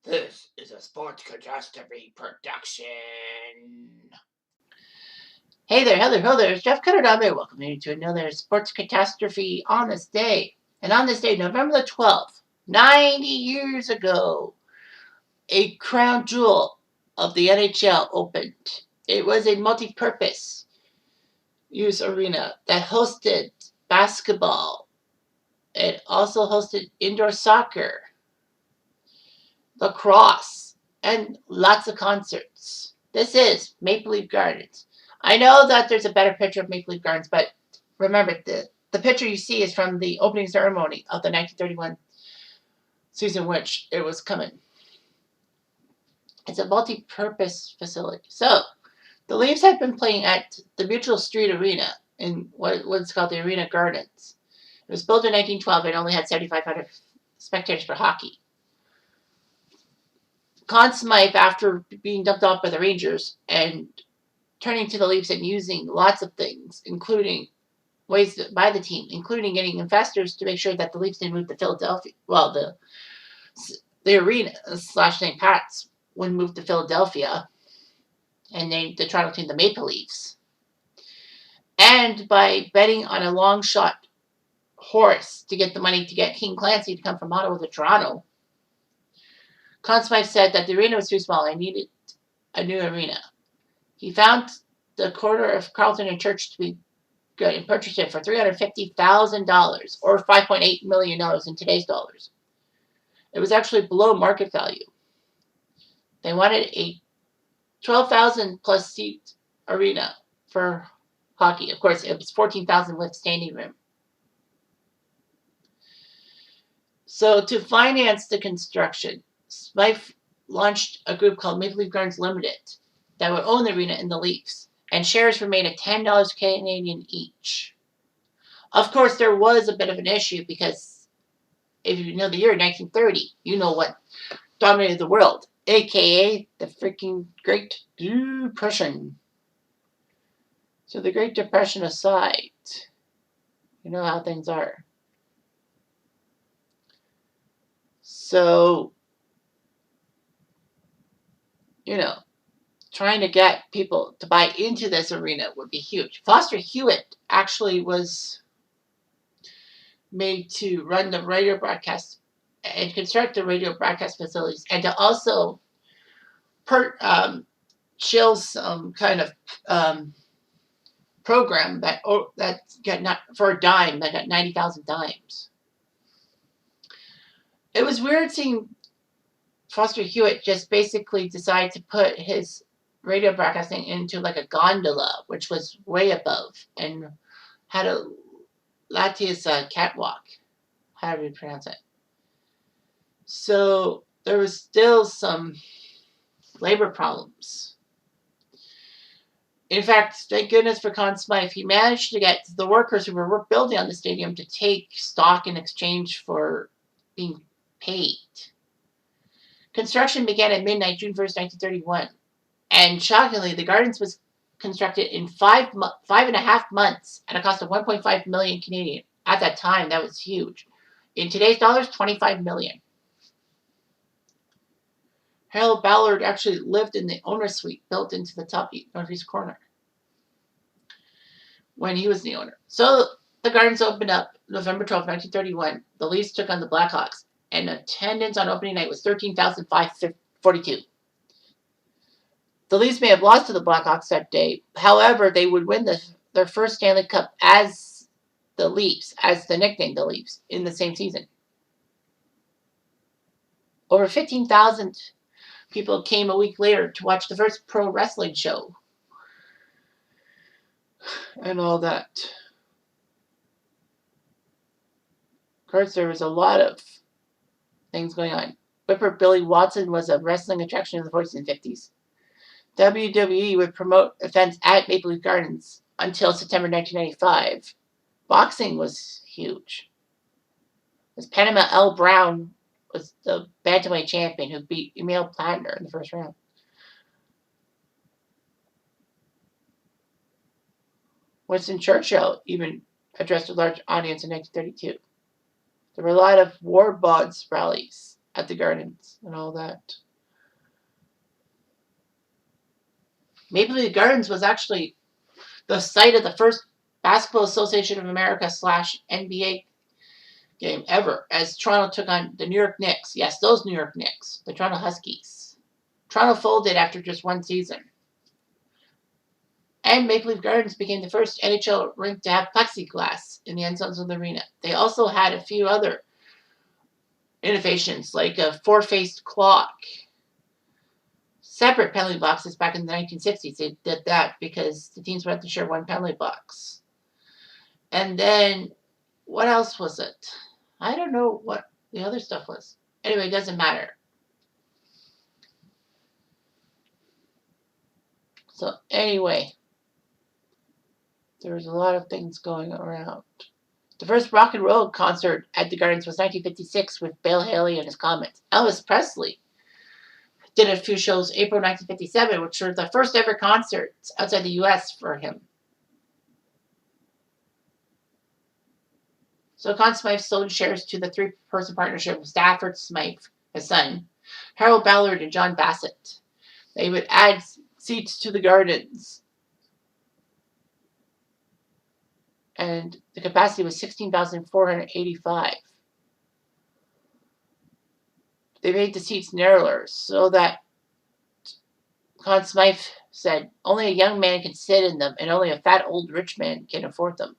This is a Sports Catastrophe production. Hey there, hello there, it's Jeff Cutastrophe. Welcome you to another Sports Catastrophe on this day. And on this day, November the 12th, 90 years ago, a crown jewel of the NHL opened. It was a multi-purpose use arena that hosted basketball. It also hosted indoor soccer, lacrosse, and lots of concerts. This is Maple Leaf Gardens. I know that there's a better picture of Maple Leaf Gardens, but remember, the picture you see is from the opening ceremony of the 1931 season, which it was coming. It's a multi-purpose facility. So, the Leafs had been playing at the Mutual Street Arena in what's called the Arena Gardens. It was built in 1912 and only had 7,500 spectators for hockey. Conn Smythe, after being dumped off by the Rangers and turning to the Leafs and using lots of things, including ways by the team, including getting investors to make sure that the Leafs didn't move to Philadelphia. Well, the arena slash St. Pat's wouldn't move to Philadelphia, and named the Toronto team the Maple Leafs. And by betting on a long shot horse to get the money to get King Clancy to come from Ottawa to Toronto, Conn Smythe said that the arena was too small and needed a new arena. He found the corner of Carlton and Church to be good and purchased it for $350,000 or $5.8 million in today's dollars. It was actually below market value. They wanted a 12,000 plus seat arena for hockey. Of course, it was 14,000 with standing room. So to finance the construction, Smythe launched a group called Maple Leaf Gardens Limited that would own the arena and the Leafs, and shares were made at $10 Canadian each. Of course, there was a bit of an issue because if you know the year 1930, you know what dominated the world, aka the freaking Great Depression. So the Great Depression aside, you know how things are. So, you know, trying to get people to buy into this arena would be huge. Foster Hewitt actually was made to run the radio broadcast and construct the radio broadcast facilities, and to also chill some kind of program that got not for a dime that got 90,000 dimes. It was weird seeing Foster Hewitt just basically decide to put his radio broadcasting into like a gondola, which was way above, and had a lattice catwalk, however you pronounce it. So there was still some labor problems. In fact, thank goodness for Conn Smythe, he managed to get the workers who were building on the stadium to take stock in exchange for being paid. Construction began at midnight, June 1st, 1931. And shockingly, the Gardens was constructed in 5.5 months at a cost of 1.5 million Canadian. At that time, that was huge. In today's dollars, 25 million. Harold Ballard actually lived in the owner's suite built into the top northeast corner when he was the owner. So the Gardens opened up November 12, 1931. The Leafs took on the Blackhawks, and attendance on opening night was 13,542. The Leafs may have lost to the Blackhawks that day. However, they would win their first Stanley Cup as the Leafs, as the nickname the Leafs, in the same season. Over 15,000 people came a week later to watch the first pro wrestling show. And all that. Of course, there was a lot of things going on. Whipper Billy Watson was a wrestling attraction in the 40s and 50s. WWE would promote events at Maple Leaf Gardens until September 1995. Boxing was huge. As Panama L. Brown was the bantamweight champion who beat Emil Platner in the first round. Winston Churchill even addressed a large audience in 1932. There were a lot of war bonds rallies at the Gardens and all that. Maple Leaf Gardens was actually the site of the first Basketball Association of America / NBA game ever, as Toronto took on the New York Knicks. Yes, those New York Knicks, the Toronto Huskies. Toronto folded after just one season. And Maple Leaf Gardens became the first NHL rink to have plexiglass in the end zones of the arena. They also had a few other innovations, like a four-faced clock. Separate penalty boxes back in the 1960s. They did that because the teams wanted to share one penalty box. And then, what else was it? I don't know what the other stuff was. Anyway, it doesn't matter. So, anyway, there was a lot of things going around. The first rock and roll concert at the Gardens was 1956 with Bill Haley and his Comets. Elvis Presley did a few shows April 1957, which were the first ever concerts outside the U.S. for him. So Conn Smythe sold shares to the three-person partnership of Stafford Smythe, his son, Harold Ballard, and John Bassett. They would add seats to the Gardens. And the capacity was 16,485. They made the seats narrower so that Conn Smythe said only a young man can sit in them and only a fat old rich man can afford them.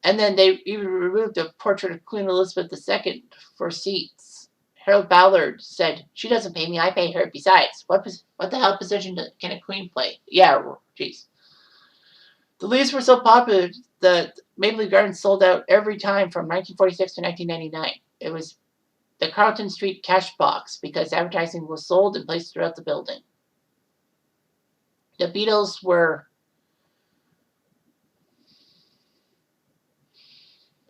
And then they even removed a portrait of Queen Elizabeth II for seats. Harold Ballard said, "She doesn't pay me, I pay her. Besides, what the hell position can a queen play?" Yeah, jeez. The leaves were so popular that Maple Leaf Gardens sold out every time from 1946 to 1999. It was the Carlton Street cash box because advertising was sold and placed throughout the building. The Beatles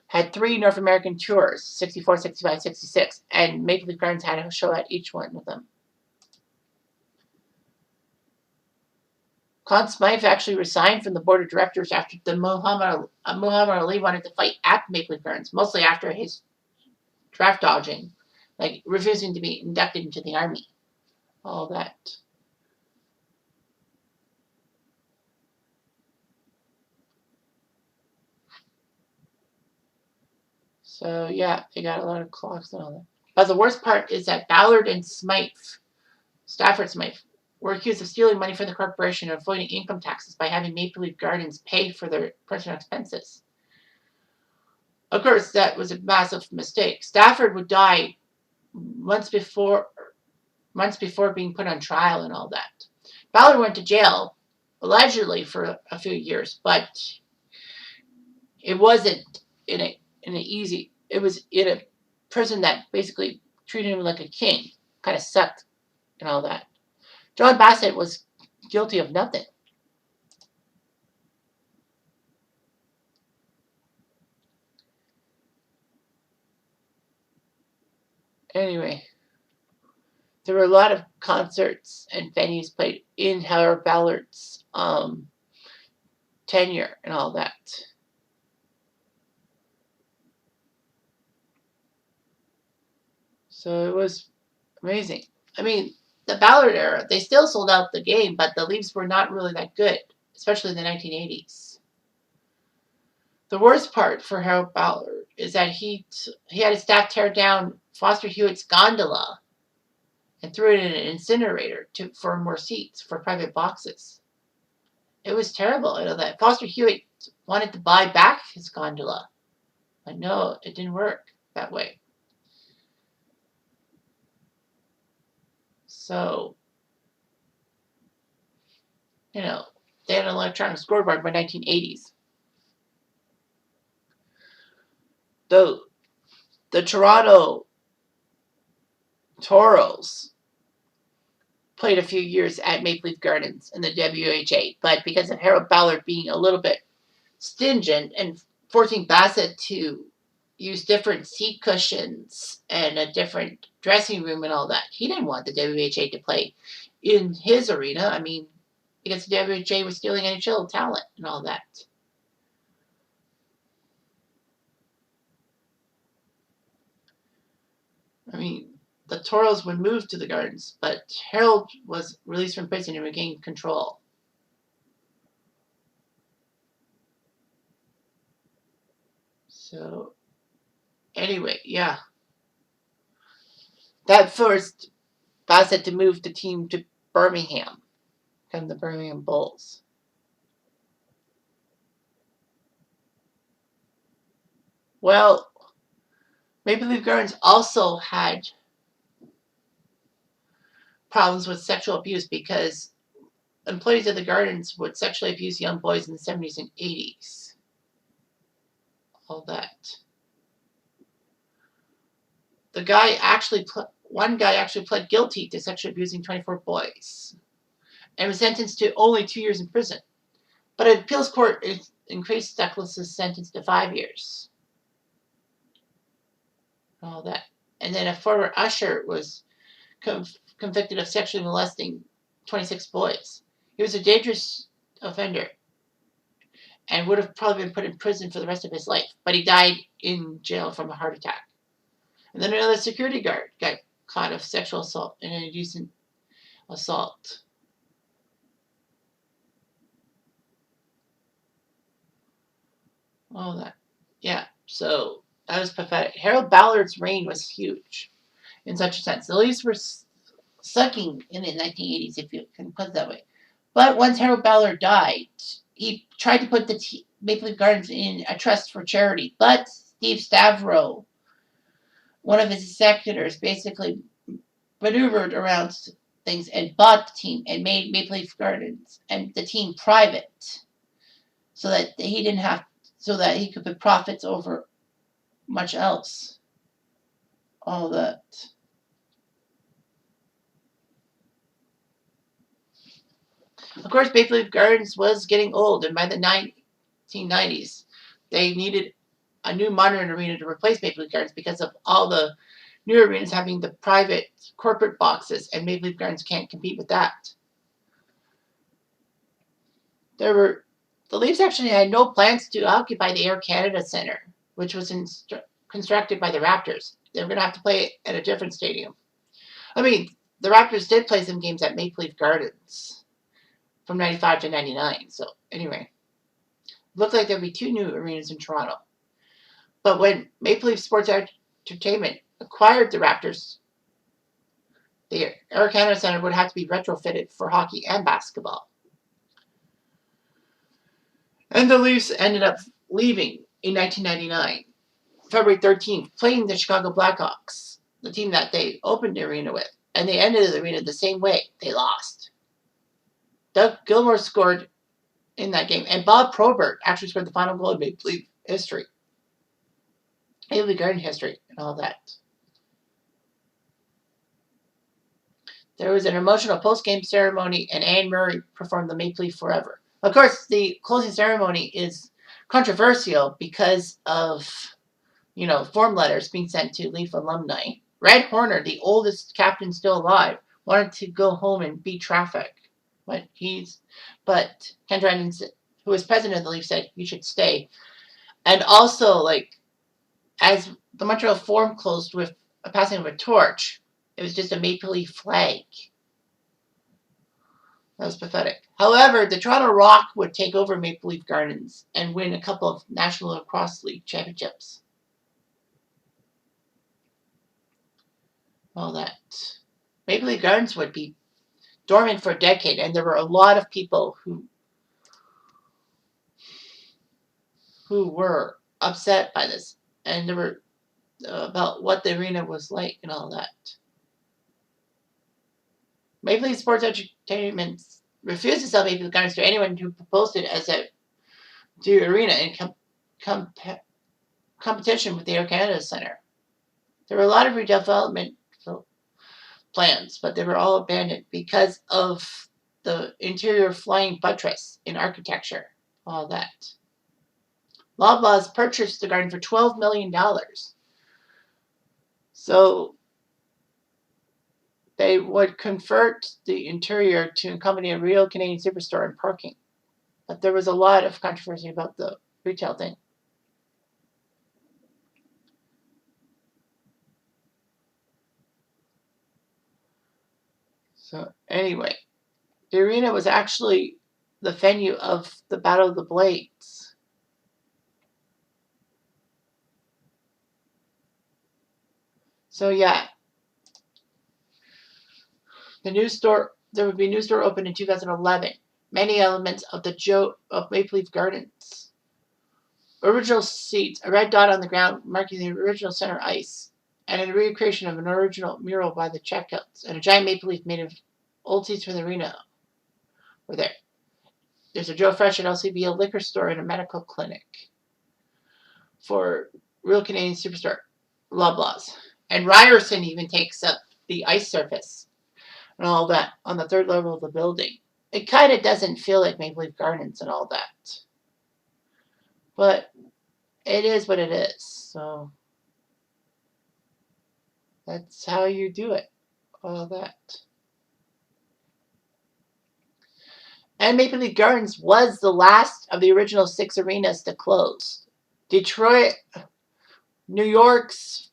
had 3 North American tours, 64, 65, 66, and Maple Leaf Gardens had a show at each one of them. Conn Smythe actually resigned from the board of directors after the Muhammad Ali wanted to fight at Maple Leaf Gardens, mostly after his draft dodging, like refusing to be inducted into the army. All that. So, yeah, they got a lot of clocks and all that. But the worst part is that Ballard and Smythe, Stafford Smythe, were accused of stealing money from the corporation and avoiding income taxes by having Maple Leaf Gardens pay for their personal expenses. Of course, that was a massive mistake. Stafford would die months before being put on trial and all that. Ballard went to jail, allegedly, for a few years, but it wasn't in an easy. It was in a prison that basically treated him like a king, kind of sucked and all that. John Bassett was guilty of nothing. Anyway, there were a lot of concerts and venues played in Harold Ballard's tenure and all that. So it was amazing. I mean, the Ballard era, they still sold out the game, but the Leafs were not really that good, especially in the 1980s. The worst part for Harold Ballard is that he had his staff tear down Foster Hewitt's gondola and threw it in an incinerator for more seats for private boxes. It was terrible. I know that Foster Hewitt wanted to buy back his gondola, but no, it didn't work that way. So, they had an electronic scoreboard by 1980s. The Toronto Toros played a few years at Maple Leaf Gardens in the WHA, but because of Harold Ballard being a little bit stingent and forcing Bassett to use different seat cushions and a different dressing room and all that, he didn't want the WHA to play in his arena. I mean, because the WHA was stealing NHL talent and all that. I mean, the Toros would move to the gardens, but Harold was released from prison and regained control. So, anyway, yeah. That forced Bassett to move the team to Birmingham from the Birmingham Bulls. Well, Maple Leaf Gardens also had problems with sexual abuse because employees of the Gardens would sexually abuse young boys in the 70s and 80s. All that. One guy actually pled guilty to sexually abusing 24 boys and was sentenced to only 2 years in prison. But an appeals court increased Douglas's sentence to 5 years. All that. And then a former usher was convicted of sexually molesting 26 boys. He was a dangerous offender and would have probably been put in prison for the rest of his life, but he died in jail from a heart attack. And then another security guard got caught of sexual assault and an indecent assault. All that. Yeah, so that was pathetic. Harold Ballard's reign was huge in such a sense. The Leafs were sucking in the 1980s, if you can put it that way. But once Harold Ballard died, he tried to put the Maple Leaf Gardens in a trust for charity. But Steve Stavro, one of his executors, basically maneuvered around things and bought the team and made Maple Leaf Gardens and the team private, so that he could put profits over much else. All that. Of course, Maple Leaf Gardens was getting old, and by the 1990s, they needed a new modern arena to replace Maple Leaf Gardens because of all the new arenas having the private corporate boxes, and Maple Leaf Gardens can't compete with that. The Leafs actually had no plans to occupy the Air Canada Centre, which was constructed by the Raptors. They were going to have to play at a different stadium. I mean, the Raptors did play some games at Maple Leaf Gardens from 95 to 99. So, anyway, it looked like there'd be 2 new arenas in Toronto. But when Maple Leaf Sports Entertainment acquired the Raptors, the Air Canada Centre would have to be retrofitted for hockey and basketball. And the Leafs ended up leaving in 1999, February 13th, playing the Chicago Blackhawks, the team that they opened the arena with. And they ended the arena the same way. They lost. Doug Gilmour scored in that game, and Bob Probert actually scored the final goal in Maple Leaf history. Maple Leaf Garden history and all that. There was an emotional post-game ceremony, and Anne Murray performed the Maple Leaf Forever. Of course, the closing ceremony is controversial because of, form letters being sent to Leaf alumni. Red Horner, the oldest captain still alive, wanted to go home and beat traffic. But Ken Dryden, who was president of the Leaf, said, "You should stay." And also, as the Montreal Forum closed with a passing of a torch, it was just a Maple Leaf flag. That was pathetic. However, the Toronto Rock would take over Maple Leaf Gardens and win a couple of National Lacrosse League championships. All that. Maple Leaf Gardens would be dormant for a decade, and there were a lot of people who were upset by this, and there were about what the arena was like and all that. Maple Leaf Sports Entertainment refused to sell Maple Leaf Gardens to anyone who proposed it as a new arena in competition with the Air Canada Centre. There were a lot of redevelopment plans, but they were all abandoned because of the interior flying buttress in architecture, all that. Loblaws purchased the garden for $12 million. So they would convert the interior to accommodate a real Canadian superstore and parking. But there was a lot of controversy about the retail thing. So anyway, the arena was actually the venue of the Battle of the Blades. So yeah, there would be a new store opened in 2011. Many elements of of Maple Leaf Gardens. Original seats, a red dot on the ground marking the original center ice, and a recreation of an original mural by the checkouts, and a giant maple leaf made of old seats from the arena were there. There's a Joe Fresh and LCB, a liquor store, and a medical clinic for Real Canadian Superstar, Loblaws. And Ryerson even takes up the ice surface and all that on the third level of the building. It kind of doesn't feel like Maple Leaf Gardens and all that. But it is what it is. So that's how you do it. All that. And Maple Leaf Gardens was the last of the original 6 arenas to close. Detroit, New York's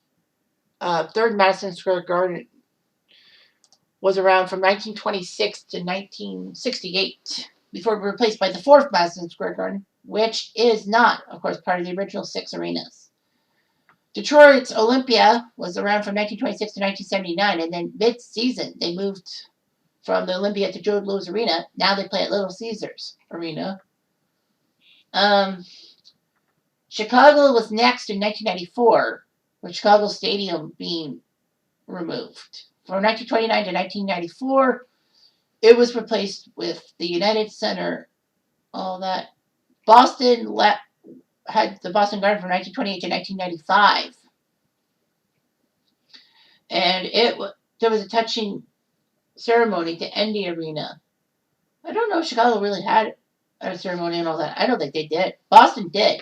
third Madison Square Garden was around from 1926 to 1968 before it was replaced by the 4th Madison Square Garden, which is not, of course, part of the original 6 arenas. Detroit's Olympia was around from 1926 to 1979, and then mid-season they moved from the Olympia to Joe Louis Arena. Now they play at Little Caesars Arena. Chicago was next in 1994, with Chicago Stadium being removed. From 1929 to 1994, it was replaced with the United Center, all that. Boston had the Boston Garden from 1928 to 1995. And there was a touching ceremony to end the arena. I don't know if Chicago really had a ceremony and all that. I don't think they did. Boston did.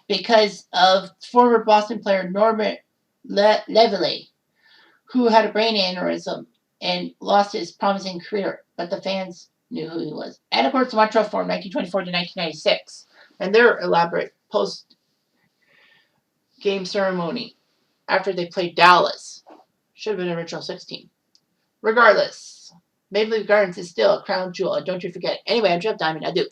Because of former Boston player Norman Levely, who had a brain aneurysm and lost his promising career, but the fans knew who he was. And of course, the Montreal Forum, 1924 to 1996, and their elaborate post-game ceremony after they played Dallas. Should have been original 16. Regardless, Maple Leaf Gardens is still a crown jewel, and don't you forget. Anyway, I'm Jeff Diamond. I do.